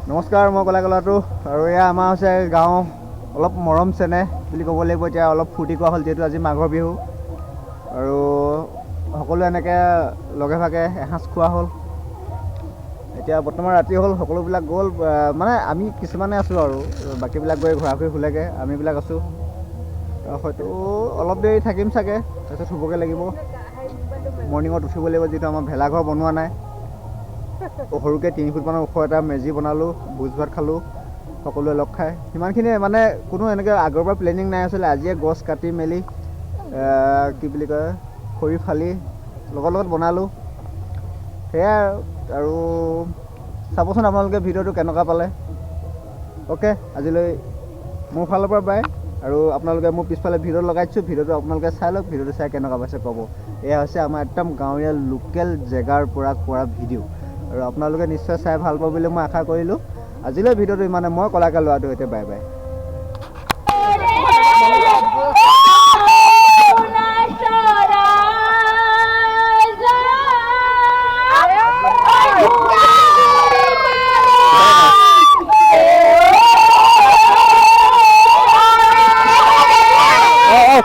নমস্কাৰ, মই কলাকলাটো আৰু এয়া আমাৰ হৈছে গাঁও অলপ মৰম চেনেহ বুলি ক'ব লাগিব। এতিয়া অলপ ফূৰ্তি কৰা হ'ল যিহেতু আজি মাঘৰ বিহু আৰু সকলোৱে এনেকৈ লগে ভাগে এসাঁজ খোৱা হ'ল। এতিয়া বৰ্তমান ৰাতি হ'ল, সকলোবিলাক গ'ল, মানে আমি কিছুমানে আছোঁ আৰু বাকীবিলাক গৈ ঘূৰা ঘূৰি শুলেগৈ, আমিবিলাক আছোঁ। হয়তো অলপ দেৰি থাকিম চাগে, তাৰপিছত শুবগৈ লাগিব। মৰ্ণিঙত উঠিব লাগিব যিহেতু আমাৰ ভেলাঘৰ বনোৱা নাই। সৰুকৈ 3 ফুটমানৰ ওখ এটা মেজি বনালোঁ, ভোজ ভাত খালোঁ সকলোৱে লগ খাই। সিমানখিনিয়ে, মানে কোনো এনেকৈ আগৰ পৰা প্লেনিং নাই আছিলে। আজিয়ে গছ কাটি মেলি কি বুলি কয় খৰি ফালি লগৰ লগত বনালোঁ, সেয়াই আৰু চাবচোন আপোনালোকে ভিডিঅ'টো কেনেকুৱা পালে। অ'কে, আজিলৈ মোৰ ফালৰ পৰা বাই। আৰু আপোনালোকে মোৰ পিছফালে ভিডিঅ' লগাই দিছোঁ, ভিডিঅ'টো আপোনালোকে চাই লওক, ভিডিঅ'টো চাই কেনেকুৱা পাইছে ক'ব। এয়া হৈছে আমাৰ একদম গাঁৱলীয়া লোকেল জেগাৰ পৰা কৰা ভিডিঅ' আৰু আপোনালোকে নিশ্চয় চাই ভাল পাব বুলি মই আশা কৰিলোঁ। আজিলৈ ভিডিঅ'টো ইমানে। মই কলাকাৰ ল'ৰাটোৰ সৈতে বাই বাই।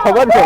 খবৰ দিছে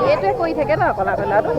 এইটোৱে কৰি থাকে ন কলাকলাটো।